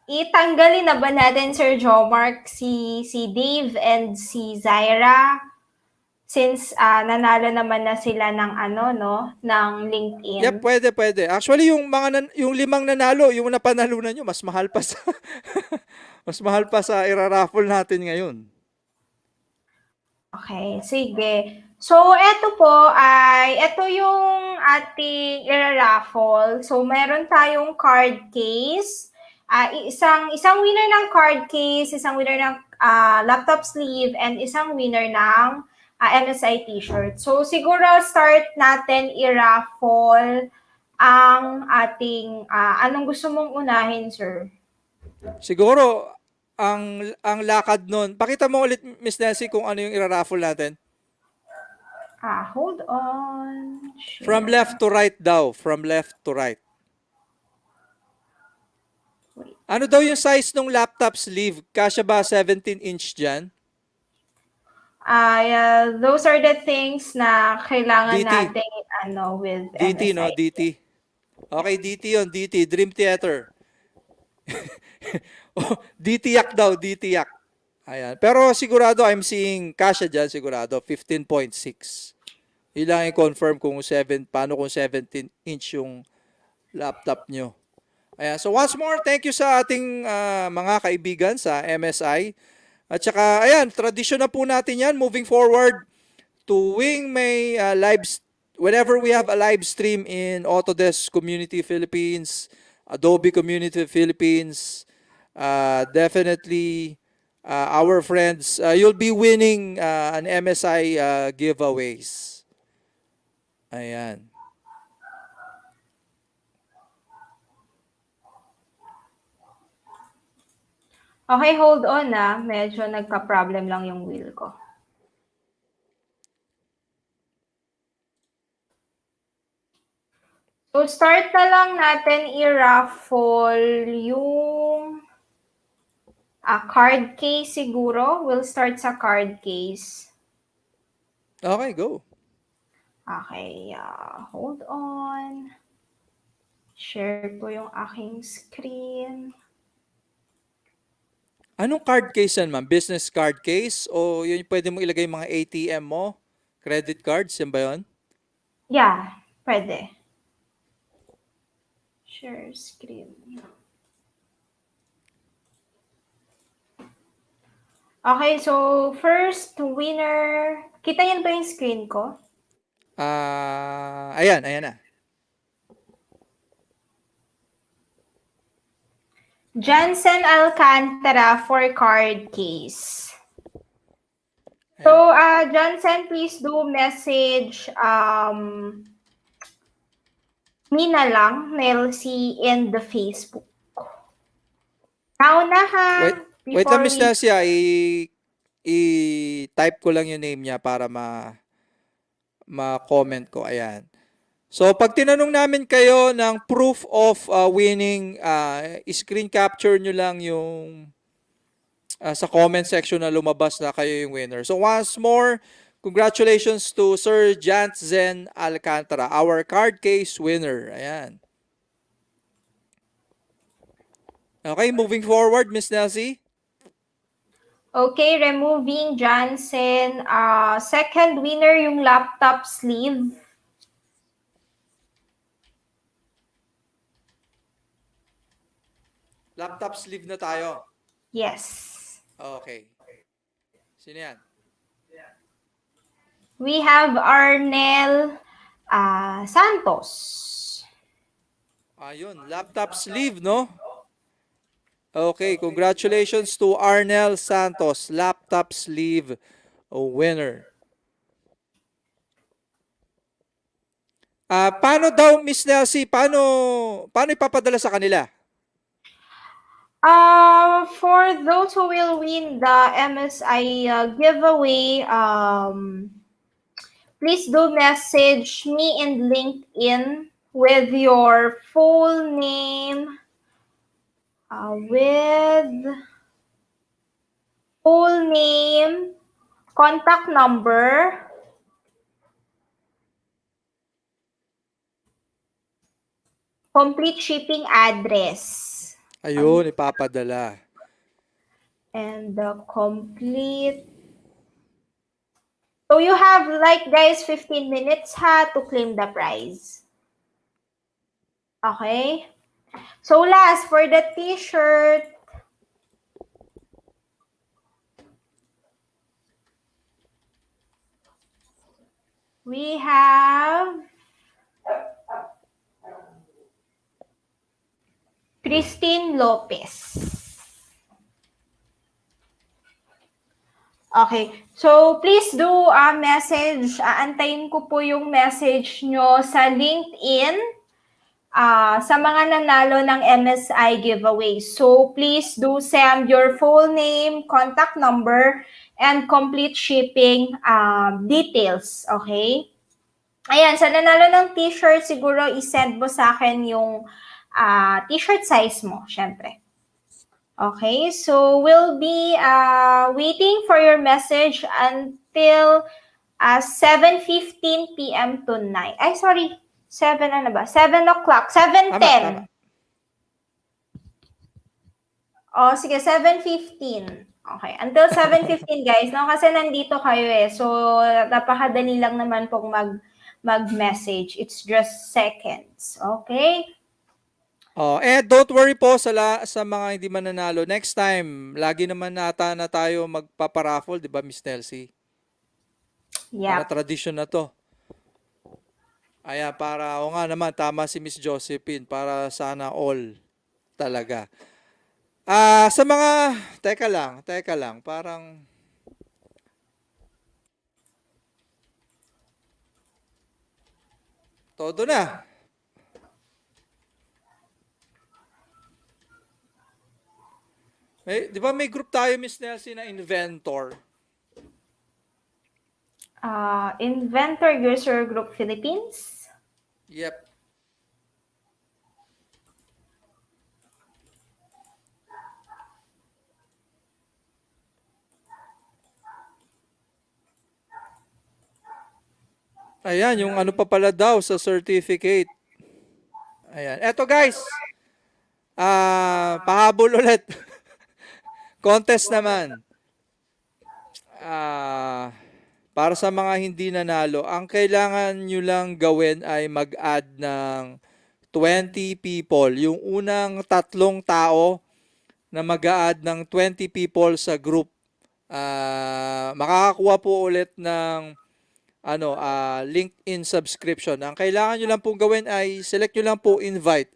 itanggalin na ba natin, Sir Jomark, si Dave and si Zyra, since nanalo naman na sila ng ng LinkedIn. Yep, pwede. Actually, yung limang nanalo, yung napanalunan nyo, mas mahal pa sa mas mahal pa sa iraraffle natin ngayon. Okay, sige. So, ito yung ating iraraffle. So, meron tayong card case. Isang winner ng card case, isang winner ng laptop sleeve, and isang winner ng MSI t-shirt. So, siguro start natin i-raffle ang ating, anong gusto mong unahin, sir? Siguro, ang lakad nun, pakita mo ulit, Miss Nancy, kung ano yung iraraffle natin. Hold on. Share. From left to right daw. From left to right. Wait. Ano daw yung size ng laptop sleeve? Kasya ba 17-inch dyan? Those are the things na kailangan DT. natin with DT, MSI. no? DT. Okay, DT yun. DT. Dream Theater. DT-yak daw. DT-yak. Ayan. Pero sigurado, I'm seeing kasya dyan, sigurado. 15.6. Yun lang i-confirm paano kung 17-inch yung laptop nyo. Ayan. So once more, thank you sa ating mga kaibigan sa MSI. At saka, ayan, tradisyon na po natin yan moving forward. Tuwing may whenever we have a live stream in Autodesk Community Philippines, Adobe Community Philippines, definitely our friends, you'll be winning an MSI giveaways. Ayan. Okay, hold on medyo nagka-problem lang yung wheel ko. So, start na lang natin i-raffle yung card case siguro. We'll start sa card case. Okay, go. Okay, hold on. Share ko yung aking screen. Anong card case yan, ma'am? Business card case? O yun pwede mo ilagay mga ATM mo? Credit cards? Yan ba yun? Yeah, pwede. Share screen. Okay, so first winner. Kita yan ba yung screen ko? Ayan na. Jansen Alcantara for card case. So, Jansen, please do message me na lang, Nelsie, in the Facebook. Now na ha. Wait lang, Miss Nasia. i-type ko lang yung name niya para ma-comment ko. Ayan. So, pag tinanong namin kayo ng proof of winning, screen capture nyo lang yung sa comment section na lumabas na kayo yung winner. So, once more, congratulations to Sir Jantzen Alcantara, our card case winner. Ayan. Okay, moving forward, Miss Nelsie. Okay, removing Johnson. Second winner yung laptop sleeve. Laptop sleeve na tayo. Yes. Okay. Sino yan? We have Arnel Santos. Ayun, laptop sleeve, no? Okay, congratulations to Arnel Santos, laptop sleeve winner. Paano daw, Miss Nelsie, paano ipapadala sa kanila? For those who will win the MSI giveaway, please do message me in LinkedIn with your full name, contact number, complete shipping address. Ayun, ipapadala. And the complete. So you have like guys 15 minutes to claim the prize. Okay? So last for the t-shirt. We have Christine Lopez. Okay. So, please do message. Aantayin ko po yung message nyo sa LinkedIn sa mga nanalo ng MSI giveaway. So, please do send your full name, contact number, and complete shipping details. Okay? Ayan, sa nanalo ng t-shirt, siguro isend mo sa akin yung t-shirt size mo, syempre. Okay, so we'll be waiting for your message until 7:15 p.m. tonight. Ay, sorry. 7 ano ba? 7 o'clock. 7:10. Tama. Oh, sige, 7:15. Okay, until 7:15 guys, no? Kasi nandito kayo eh. So, napakadali lang naman pong mag-message. It's just seconds. Okay? And don't worry po sa mga hindi mananalo. Next time, lagi naman nata na tayo magpaparaffle, di ba, Miss Nelsie? Yeah. Para tradition na to. Ayan, o nga naman, tama si Miss Josephine, para sana all talaga. Sa mga, teka lang, parang todo na. Di ba may group tayo, Miss Nelsie, na inventor? Inventor User Group Philippines. Yep. Ayan, yung ano pa pala daw sa certificate. Ayan. Eto guys, pahabol ulit. Contest naman. Para sa mga hindi nanalo, ang kailangan nyo lang gawin ay mag-add ng 20 people. Yung unang 3 tao na mag-add ng 20 people sa group, makakakuha po ulit ng LinkedIn subscription. Ang kailangan nyo lang pong gawin ay select nyo lang po invite.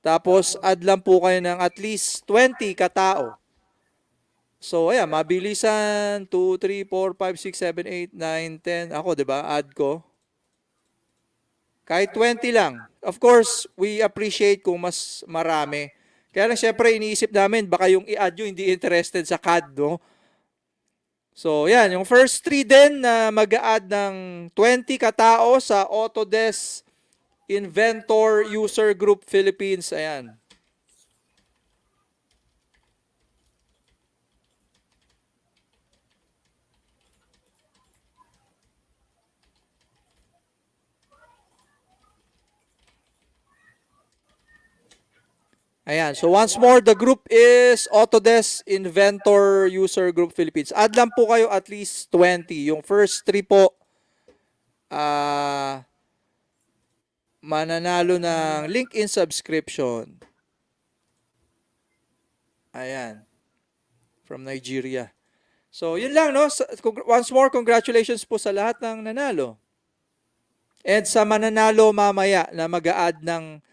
Tapos add lang po kayo ng at least 20 katao. So, ayan, mabilisan, 2, 3, 4, 5, 6, 7, 8, 9, 10. Ako, di ba? Add ko. Kahit 20 lang. Of course, we appreciate kung mas marami. Kaya lang, syempre, iniisip namin, baka yung i-add nyo hindi interested sa CAD, no? So, yan. Yung first 3 din na mag-a-add ng 20 katao sa Autodesk Inventor User Group Philippines. Ayan. Ayan. So once more, the group is Autodesk Inventor User Group Philippines. Add lang po kayo at least 20. Yung first 3 po, mananalo ng LinkedIn subscription. Ayan. From Nigeria. So yun lang, no? Once more, congratulations po sa lahat ng nanalo. And sa mananalo mamaya na mag-a-add ng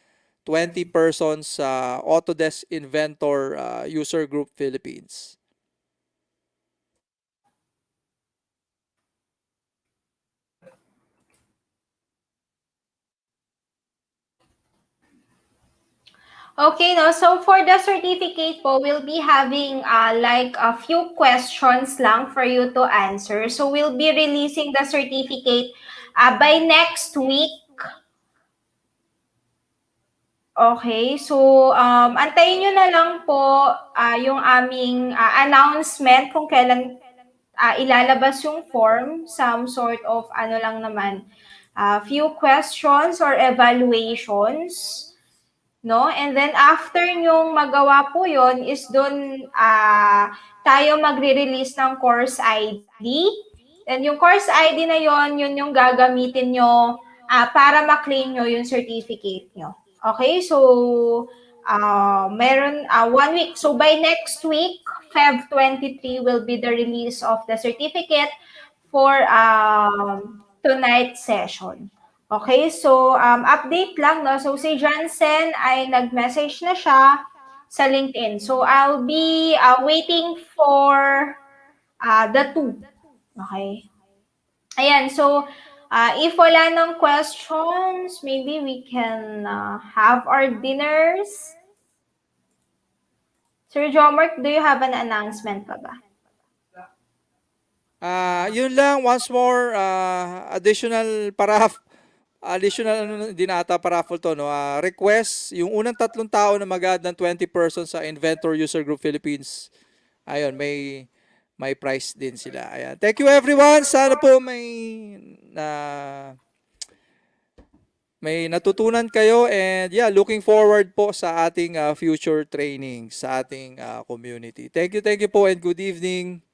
20 persons sa Autodesk Inventor User Group Philippines. Okay, no? So for the certificate po, we'll be having like a few questions lang for you to answer. So we'll be releasing the certificate by next week. Okay, so antayin nyo na lang po yung aming announcement kung kailan ilalabas yung form, some sort of ano lang naman, few questions or evaluations, no? And then after nyong magawa po yon is doon tayo magre-release ng course ID. And yung course ID na yon, yun yung gagamitin nyo para ma-claim nyo yung certificate nyo. Okay, so meron 1 week. So by next week, Feb 23 will be the release of the certificate for tonight's session. Okay, so update lang, no? So si Jansen ay nag-message na siya sa LinkedIn. So I'll be waiting for the 2. Okay. Ayan, so if wala ng questions, maybe we can have our dinners. Sir Jomark, do you have an announcement pa ba? Yun lang, once more, additional din ata paraffle to, no? Request, yung unang 3 tao na mag-add ng 20 persons sa Inventor User Group Philippines. Ayun, may price din sila. Ayan. Thank you everyone. Sana po may natutunan kayo, and yeah, looking forward po sa ating future training sa ating community. Thank you po, and good evening.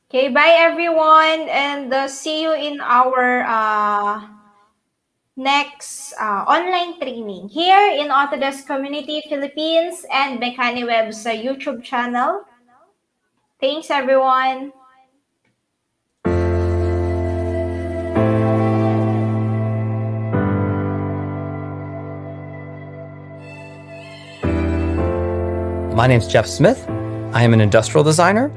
Okay, bye everyone, and see you in our next online training here in Autodesk Community Philippines and MechaniWeb's YouTube channel. Thanks everyone. My name's Jeff Smith. I am an industrial designer,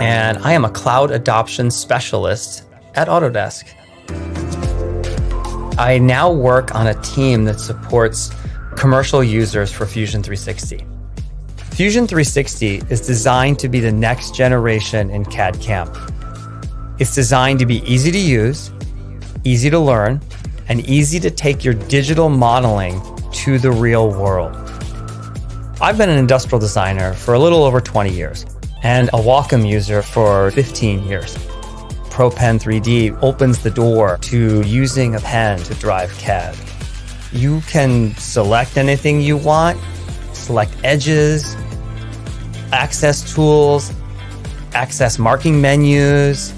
and I am a cloud adoption specialist at Autodesk. I now work on a team that supports commercial users for Fusion 360. Fusion 360 is designed to be the next generation in CAD/CAM. It's designed to be easy to use, easy to learn, and easy to take your digital modeling to the real world. I've been an industrial designer for a little over 20 years and a Wacom user for 15 years. ProPen 3D opens the door to using a pen to drive CAD. You can select anything you want, select edges, access tools, access marking menus,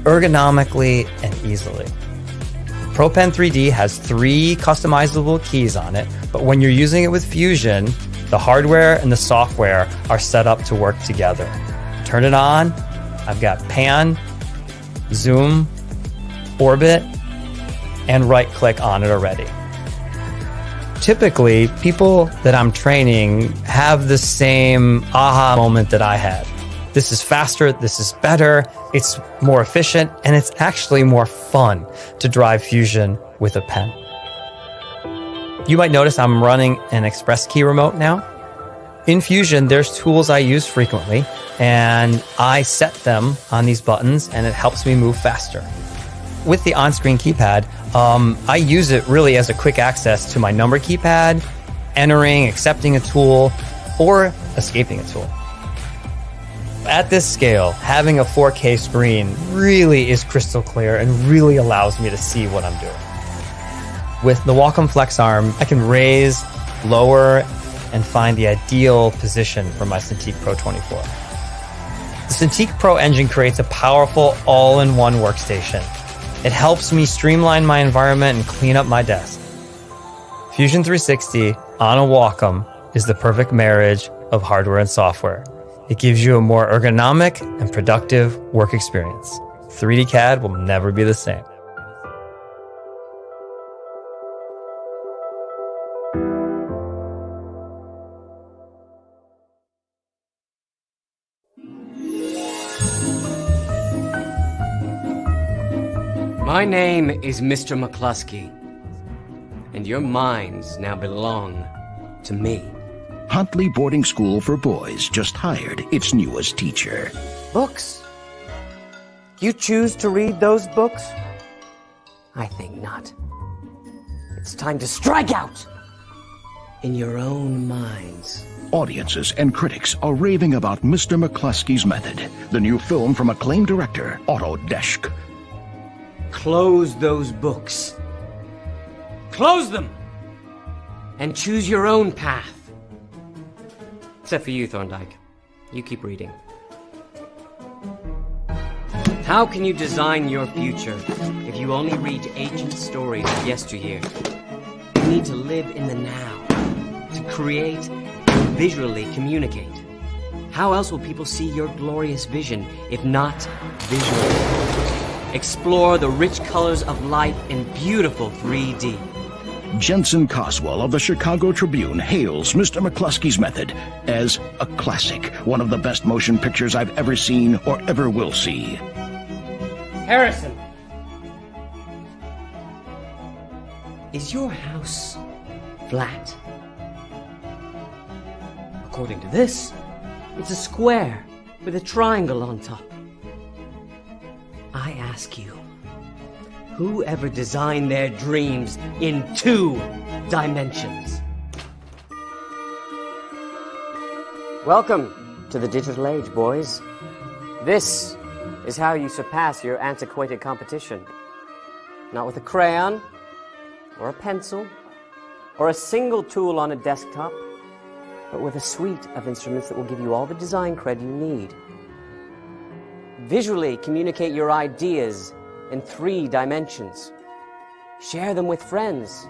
ergonomically and easily. ProPen 3D has 3 customizable keys on it, but when you're using it with Fusion, the hardware and the software are set up to work together. Turn it on, I've got pan, zoom, orbit, and right-click on it already. Typically, people that I'm training have the same aha moment that I had. This is faster, this is better, it's more efficient, and it's actually more fun to drive Fusion with a pen. You might notice I'm running an Express Key remote now. In Fusion, there's tools I use frequently, and I set them on these buttons, and it helps me move faster. With the on-screen keypad, I use it really as a quick access to my number keypad, entering, accepting a tool, or escaping a tool. At this scale, having a 4K screen really is crystal clear and really allows me to see what I'm doing. With the Wacom Flex arm, I can raise, lower, and find the ideal position for my Cintiq Pro 24. The Cintiq Pro engine creates a powerful all-in-one workstation. It helps me streamline my environment and clean up my desk. Fusion 360 on a Wacom is the perfect marriage of hardware and software. It gives you a more ergonomic and productive work experience. 3D CAD will never be the same. My name is Mr. McCluskey, and your minds now belong to me. Huntley Boarding School for Boys just hired its newest teacher. Books? You choose to read those books? I think not. It's time to strike out in your own minds. Audiences and critics are raving about Mr. McCluskey's Method, the new film from acclaimed director Autodesk. Close those books. Close them! And choose your own path. Except for you, Thorndike. You keep reading. How can you design your future if you only read ancient stories of yesteryear? You need to live in the now, to create and visually communicate. How else will people see your glorious vision if not visually? Explore the rich colors of life in beautiful 3D. Jensen Coswell of the Chicago Tribune hails Mr. McCluskey's Method as a classic, one of the best motion pictures I've ever seen or ever will see. Harrison! Is your house flat? According to this, it's a square with a triangle on top. I ask you, whoever designed their dreams in 2 dimensions? Welcome to the digital age, boys. This is how you surpass your antiquated competition. Not with a crayon, or a pencil, or a single tool on a desktop, but with a suite of instruments that will give you all the design cred you need. Visually communicate your ideas in 3 dimensions. Share them with friends.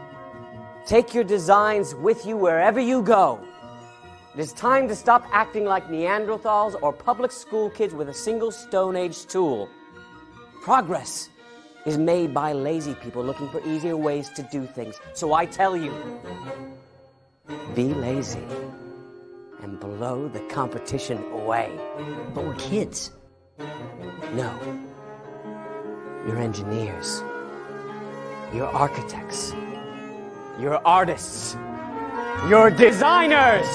Take your designs with you wherever you go. It is time to stop acting like Neanderthals or public school kids with a single Stone Age tool. Progress is made by lazy people looking for easier ways to do things. So I tell you, be lazy and blow the competition away. But we're kids. No. You're engineers. You're architects. You're artists. You're designers!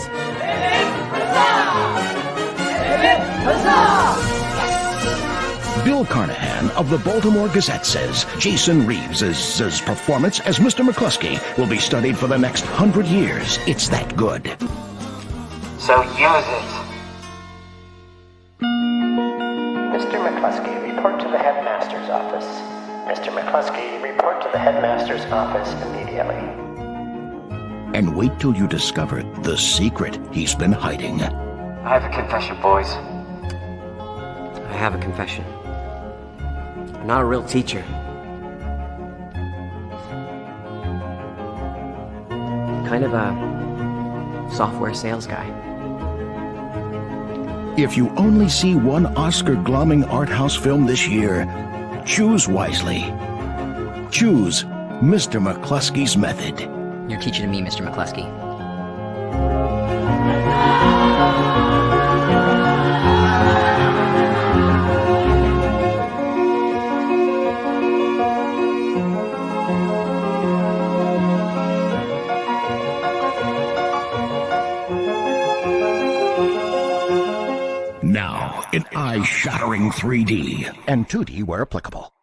Bill Carnahan of the Baltimore Gazette says Jason Reeves' performance as Mr. McCluskey will be studied for the next 100 years. It's that good. So use it. Mr. McCluskey, report to the headmaster's office. Mr. McCluskey, report to the headmaster's office immediately. And wait till you discover the secret he's been hiding. I have a confession, boys. I have a confession. I'm not a real teacher. I'm kind of a software sales guy. If you only see one Oscar-glomming art house film this year, choose wisely. Choose Mr. McCluskey's Method. You're teaching to me, Mr. McCluskey. in eye-shattering 3D and 2D where applicable.